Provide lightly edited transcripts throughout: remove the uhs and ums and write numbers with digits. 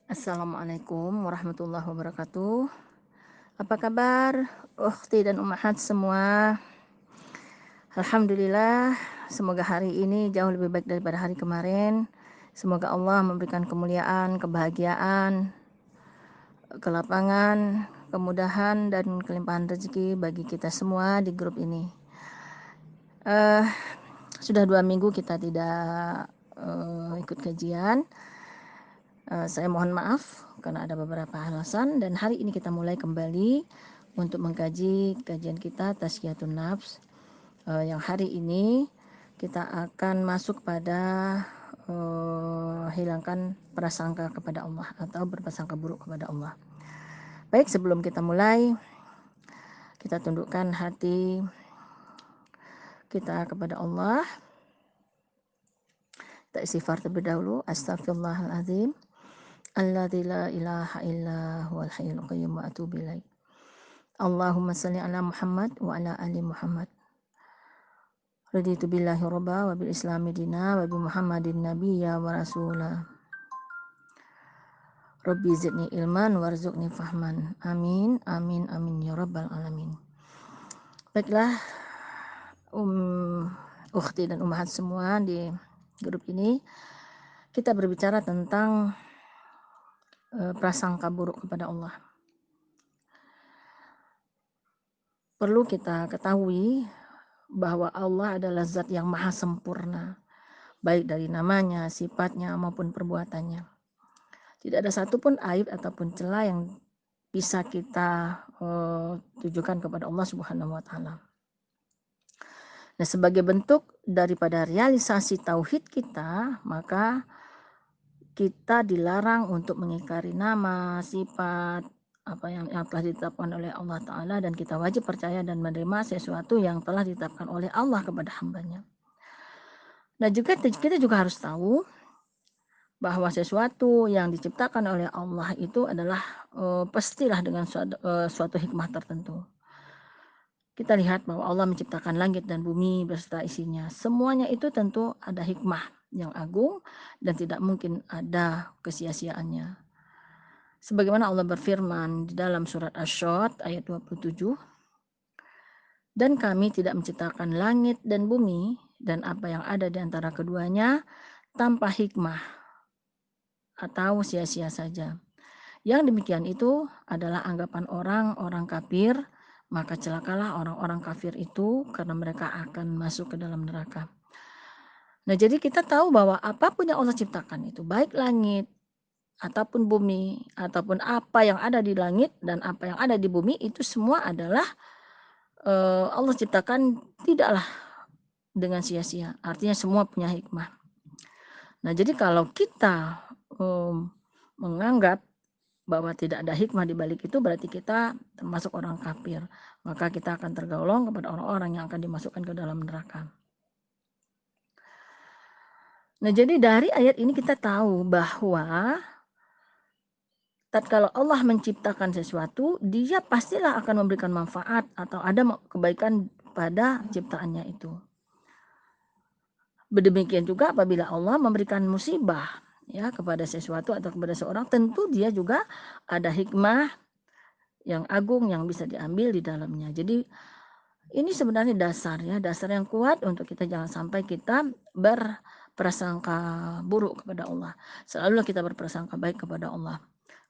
Assalamualaikum warahmatullahi wabarakatuh. Apa kabar ukhti dan ummahat semua? Alhamdulillah, semoga hari ini jauh lebih baik daripada hari kemarin. Semoga Allah memberikan kemuliaan, kebahagiaan, kelapangan, kemudahan dan kelimpahan rezeki bagi kita semua di grup ini. Eh, Sudah 2 minggu kita tidak ikut kajian. Saya mohon maaf karena ada beberapa alasan, dan hari ini kita mulai kembali untuk mengkaji kajian kita Tazkiyatun Nafs. Yang hari ini kita akan masuk pada hilangkan prasangka kepada Allah atau berprasangka buruk kepada Allah. Baik, sebelum kita mulai, kita tundukkan hati kita kepada Allah. Kita istighfar terlebih dahulu. Astaghfirullahaladzim. Alladzi la ilaha illa huwal hayyul qayyum wa atubu ilaih. Allahumma salli ala Muhammad wa ala ali Muhammad. Raditu billahi robba wa bil islami dina wa bi Muhammadin nabiyya wa rasula. Rabbi zidni ilman warzuqni fahman. Amin, amin, amin ya rabbal alamin. Baiklah, ukhti dan ummahat semua di grup ini, kita berbicara tentang prasangka buruk kepada Allah. Perlu kita ketahui bahwa Allah adalah zat yang maha sempurna, baik dari namanya, sifatnya, maupun perbuatannya. Tidak ada satupun aib ataupun celah yang bisa kita tujukan kepada Allah Subhanahu wa Ta'ala. Nah, sebagai bentuk daripada realisasi tauhid kita, maka kita dilarang untuk mengingkari nama, sifat, apa yang telah ditetapkan oleh Allah Ta'ala, dan kita wajib percaya dan menerima sesuatu yang telah ditetapkan oleh Allah kepada hambanya. Nah, juga kita juga harus tahu bahwa sesuatu yang diciptakan oleh Allah itu adalah pastilah dengan suatu hikmah tertentu. Kita lihat bahwa Allah menciptakan langit dan bumi beserta isinya. Semuanya itu tentu ada hikmah yang agung dan tidak mungkin ada kesia-siaannya. Sebagaimana Allah berfirman di dalam surat Asy-Syadd ayat 27, dan kami tidak menciptakan langit dan bumi dan apa yang ada di antara keduanya tanpa hikmah atau sia-sia saja. Yang demikian itu adalah anggapan orang-orang kafir, maka celakalah orang-orang kafir itu karena mereka akan masuk ke dalam neraka. Nah, jadi kita tahu bahwa apapun yang Allah ciptakan itu, baik langit ataupun bumi ataupun apa yang ada di langit dan apa yang ada di bumi, itu semua adalah Allah ciptakan tidaklah dengan sia-sia. Artinya semua punya hikmah. Nah, jadi kalau kita menganggap bahwa tidak ada hikmah di balik itu, berarti kita termasuk orang kafir. Maka kita akan tergolong kepada orang-orang yang akan dimasukkan ke dalam neraka. Nah, jadi dari ayat ini kita tahu bahwa tatkala Allah menciptakan sesuatu, dia pastilah akan memberikan manfaat atau ada kebaikan pada ciptaannya itu. Demikian juga apabila Allah memberikan musibah ya kepada sesuatu atau kepada seorang, tentu dia juga ada hikmah yang agung yang bisa diambil di dalamnya. Jadi ini sebenarnya dasar yang kuat untuk kita jangan sampai kita berprasangka buruk kepada Allah. Selalu kita berprasangka baik kepada Allah.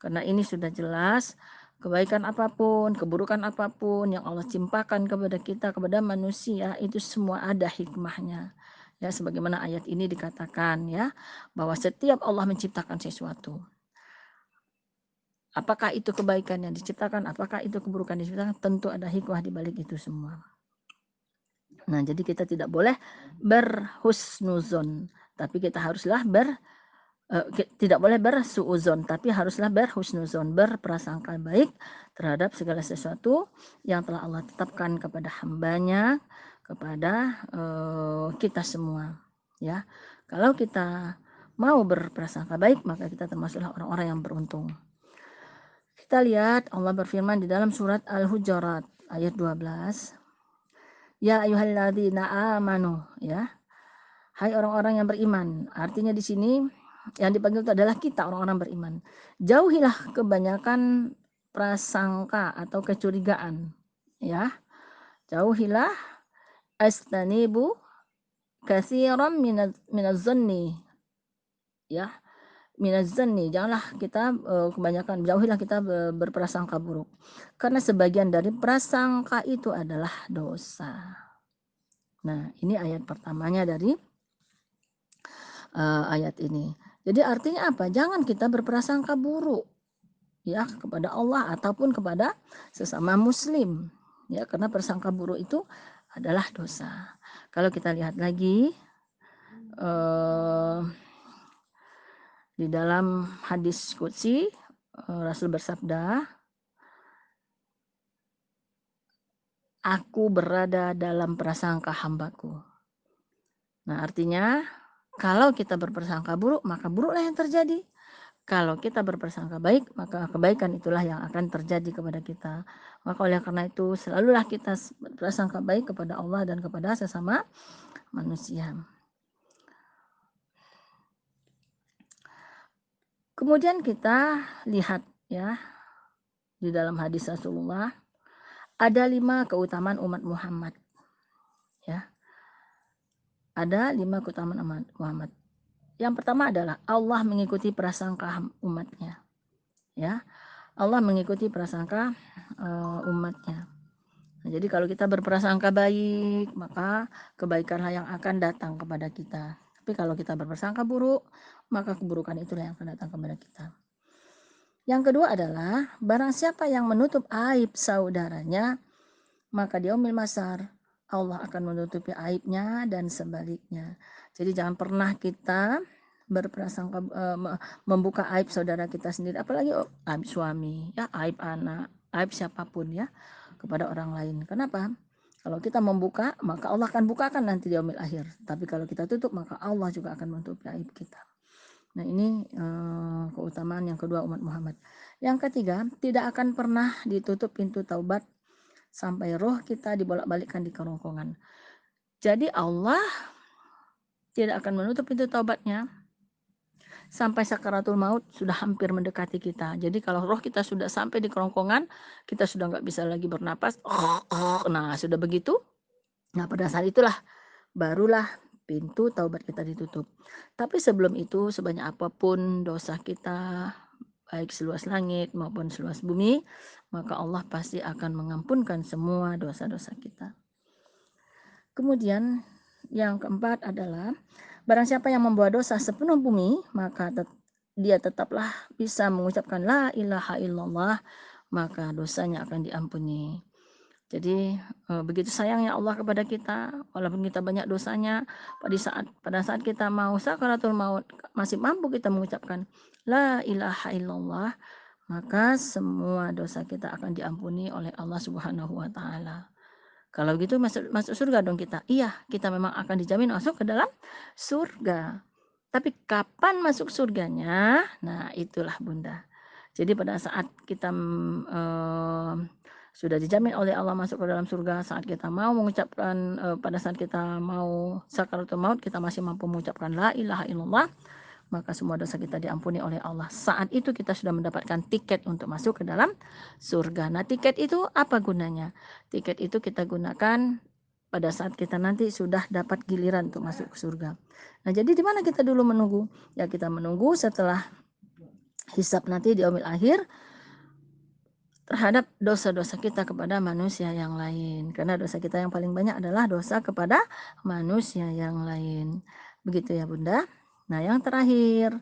Karena ini sudah jelas, kebaikan apapun, keburukan apapun yang Allah cimpakan kepada kita, kepada manusia, itu semua ada hikmahnya. Ya, sebagaimana ayat ini dikatakan ya, bahwa setiap Allah menciptakan sesuatu, apakah itu kebaikan yang diciptakan, apakah itu keburukan yang diciptakan, tentu ada hikmah di balik itu semua. Nah, jadi kita tidak boleh berhusnuzon, tapi kita haruslah tidak boleh bersuuzon, tapi haruslah berhusnuzon, berprasangka baik terhadap segala sesuatu yang telah Allah tetapkan kepada hambanya, kepada kita semua. Ya, kalau kita mau berprasangka baik, maka kita termasuklah orang-orang yang beruntung. Kita lihat Allah berfirman di dalam surat Al-Hujurat ayat 12. Ya ayyuhalladzina amanu, ya. Hai orang-orang yang beriman. Artinya di sini yang dipanggil itu adalah kita orang-orang beriman. Jauhilah kebanyakan prasangka atau kecurigaan, ya. Jauhilah astanibu katsiran minaz-zanni, ya. Minaz-zanni, janganlah kita kebanyakan, jauhilah kita berprasangka buruk. Karena sebagian dari prasangka itu adalah dosa. Nah, ini ayat pertamanya dari ayat ini. Jadi artinya apa? Jangan kita berprasangka buruk ya kepada Allah ataupun kepada sesama muslim. Ya, karena prasangka buruk itu adalah dosa. Kalau kita lihat lagi di dalam hadis qudsi, Rasul bersabda, aku berada dalam prasangka hambaku. Nah, artinya kalau kita berprasangka buruk, maka buruklah yang terjadi. Kalau kita berprasangka baik, maka kebaikan itulah yang akan terjadi kepada kita. Maka oleh karena itu, selalulah kita berprasangka baik kepada Allah dan kepada sesama manusia. Kemudian kita lihat ya, di dalam hadis Rasulullah, ada 5 keutamaan umat Muhammad. Ya. Ada 5 keutamaan umat Muhammad. Yang pertama adalah Allah mengikuti prasangka umatnya. Ya. Allah mengikuti prasangka umatnya. Nah, jadi kalau kita berprasangka baik, maka kebaikanlah yang akan datang kepada kita. Tapi kalau kita berprasangka buruk, maka keburukan itulah yang akan datang kepada kita. Yang kedua adalah, barang siapa yang menutup aib saudaranya, maka di yaumil masar Allah akan menutupi aibnya dan sebaliknya. Jadi jangan pernah kita berprasangka membuka aib saudara kita sendiri, apalagi aib suami, ya, aib anak, aib siapapun ya, kepada orang lain. Kenapa? Kalau kita membuka, maka Allah akan bukakan nanti di yaumil akhir. Tapi kalau kita tutup, maka Allah juga akan menutupi aib kita. Nah, ini keutamaan yang kedua umat Muhammad. Yang ketiga, tidak akan pernah ditutup pintu taubat sampai roh kita dibolak-balikkan di kerongkongan. Jadi Allah tidak akan menutup pintu taubatnya sampai sakaratul maut sudah hampir mendekati kita. Jadi kalau roh kita sudah sampai di kerongkongan, kita sudah nggak bisa lagi bernapas. Nah, sudah begitu. Nah, pada saat itulah barulah pintu taubat kita ditutup. Tapi sebelum itu, sebanyak apapun dosa kita, baik seluas langit maupun seluas bumi, maka Allah pasti akan mengampunkan semua dosa-dosa kita. Kemudian yang keempat adalah, barang siapa yang membawa dosa sepenuh bumi, maka dia tetaplah bisa mengucapkan la ilaha illallah, maka dosanya akan diampuni. Jadi begitu sayangnya Allah kepada kita, walaupun kita banyak dosanya, pada saat kita mau sakaratul maut, masih mampu kita mengucapkan la ilaha illallah, maka semua dosa kita akan diampuni oleh Allah Subhanahu wa taala. Kalau gitu masuk surga dong kita. Iya, kita memang akan dijamin masuk ke dalam surga. Tapi kapan masuk surganya? Nah, itulah Bunda. Jadi pada saat kita sudah dijamin oleh Allah masuk ke dalam surga, saat kita mau mengucapkan, pada saat kita mau sakaratul maut, kita masih mampu mengucapkan la ilaha illallah, maka semua dosa kita diampuni oleh Allah. Saat itu kita sudah mendapatkan tiket untuk masuk ke dalam surga. Nah, tiket itu apa gunanya? Tiket itu kita gunakan pada saat kita nanti sudah dapat giliran untuk masuk ke surga. Nah, jadi di mana kita dulu menunggu? Ya, kita menunggu setelah hisab nanti di yaumil akhir terhadap dosa-dosa kita kepada manusia yang lain. Karena dosa kita yang paling banyak adalah dosa kepada manusia yang lain. Begitu ya Bunda. Nah, yang terakhir,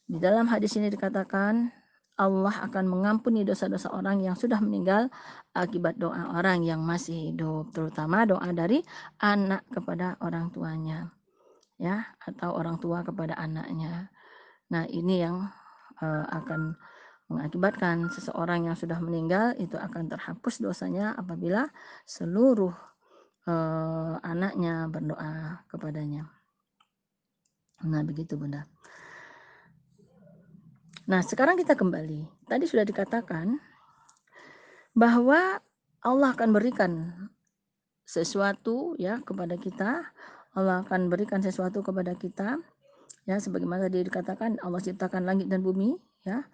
di dalam hadis ini dikatakan Allah akan mengampuni dosa-dosa orang yang sudah meninggal akibat doa orang yang masih hidup, terutama doa dari anak kepada orang tuanya, ya, atau orang tua kepada anaknya. Nah, ini yang akan mengakibatkan seseorang yang sudah meninggal itu akan terhapus dosanya apabila seluruh anaknya berdoa kepadanya. Nah, begitu Bunda. Nah, sekarang kita kembali. Tadi sudah dikatakan bahwa Allah akan berikan sesuatu ya kepada kita. Allah akan berikan sesuatu kepada kita Ya, sebagaimana tadi dikatakan Allah ciptakan langit dan bumi, ya.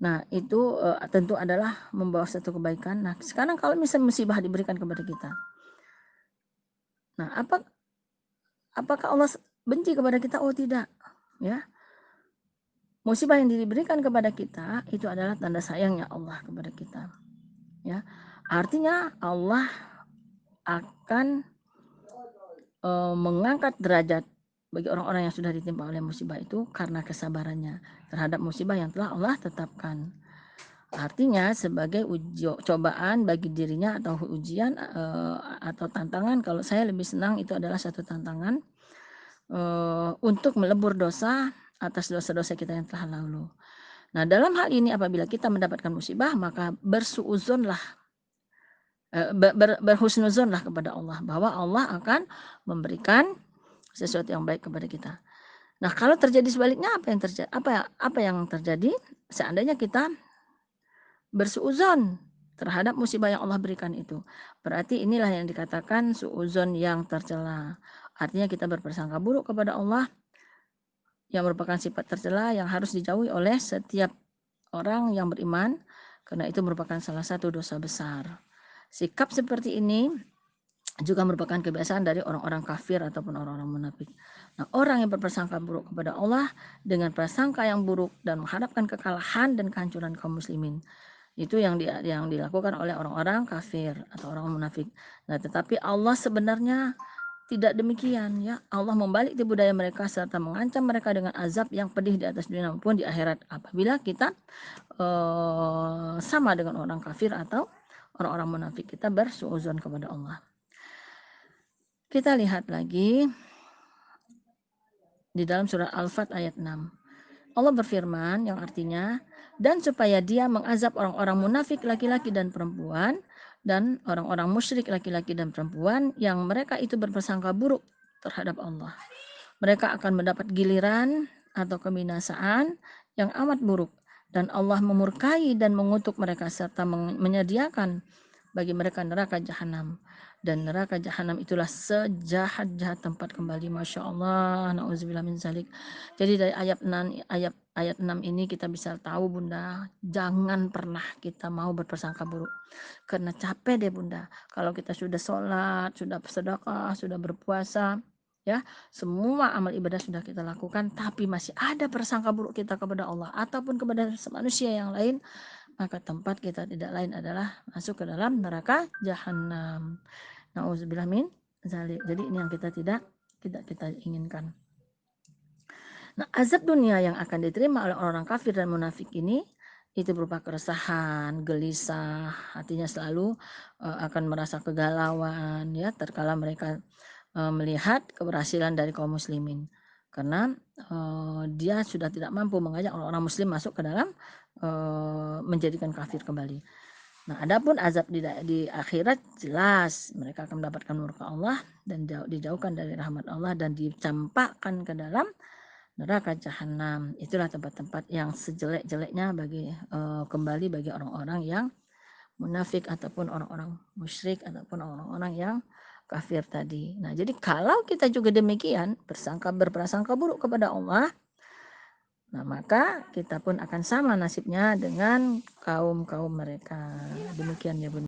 Nah, itu tentu adalah membawa satu kebaikan. Nah, sekarang kalau misalnya musibah diberikan kepada kita. Nah, apakah Allah benci kepada kita? Oh, tidak. Ya. Musibah yang diberikan kepada kita itu adalah tanda sayangnya Allah kepada kita. Ya. Artinya Allah akan mengangkat derajat bagi orang-orang yang sudah ditimpa oleh musibah itu karena kesabarannya terhadap musibah yang telah Allah tetapkan. Artinya sebagai cobaan bagi dirinya atau ujian atau tantangan. Kalau saya lebih senang itu adalah satu tantangan untuk melebur dosa atas dosa-dosa kita yang telah lalu. Nah, dalam hal ini apabila kita mendapatkan musibah, maka bersuudzonlah, berhusnuzonlah kepada Allah bahwa Allah akan memberikan sesuatu yang baik kepada kita. Nah, kalau terjadi sebaliknya apa yang terjadi? Seandainya kita bersuudzon terhadap musibah yang Allah berikan itu, berarti inilah yang dikatakan suudzon yang tercela. Artinya kita berprasangka buruk kepada Allah yang merupakan sifat tercela yang harus dijauhi oleh setiap orang yang beriman, karena itu merupakan salah satu dosa besar. Sikap seperti ini juga merupakan kebiasaan dari orang-orang kafir ataupun orang-orang munafik. Nah, orang yang berprasangka buruk kepada Allah dengan prasangka yang buruk dan mengharapkan kekalahan dan kehancuran kaum muslimin, itu yang dilakukan oleh orang-orang kafir atau orang munafik. Nah, tetapi Allah sebenarnya tidak demikian, ya. Allah membalik di budaya mereka serta mengancam mereka dengan azab yang pedih di atas dunia maupun di akhirat apabila kita sama dengan orang kafir atau orang-orang munafik, kita bersuudzon kepada Allah. Kita lihat lagi di dalam surat Al-Fat ayat 6. Allah berfirman yang artinya, dan supaya dia mengazab orang-orang munafik laki-laki dan perempuan dan orang-orang musyrik laki-laki dan perempuan yang mereka itu berprasangka buruk terhadap Allah. Mereka akan mendapat giliran atau kebinasaan yang amat buruk dan Allah memurkai dan mengutuk mereka serta menyediakan bagi mereka neraka jahanam, dan neraka jahanam itulah sejahat-jahat tempat kembali. Masya Allah, na'udzubillah min zalik. Jadi dari ayat 6 ini kita bisa tahu, Bunda, jangan pernah kita mau berprasangka buruk, karena capek deh, Bunda, kalau kita sudah sholat, sudah sedekah, sudah berpuasa, ya, semua amal ibadah sudah kita lakukan, tapi masih ada prasangka buruk kita kepada Allah ataupun kepada manusia yang lain, maka tempat kita tidak lain adalah masuk ke dalam neraka jahanam. Nauzubillah min zalik. Jadi ini yang tidak kita inginkan. Nah, azab dunia yang akan diterima oleh orang kafir dan munafik ini itu berupa keresahan, gelisah, hatinya selalu akan merasa kegalauan, ya, terkala mereka melihat keberhasilan dari kaum muslimin, karena dia sudah tidak mampu mengajak orang-orang muslim masuk ke dalam menjadikan kafir kembali. Nah, adapun azab di akhirat jelas mereka akan mendapatkan murka Allah dan dijauhkan dari rahmat Allah dan dicampakkan ke dalam neraka jahanam. Itulah tempat-tempat yang sejelek-jeleknya bagi kembali bagi orang-orang yang munafik ataupun orang-orang musyrik ataupun orang-orang yang kafir tadi. Nah, jadi kalau kita juga demikian berprasangka buruk kepada Allah, nah maka kita pun akan sama nasibnya dengan kaum-kaum mereka. Demikian ya, Bunda.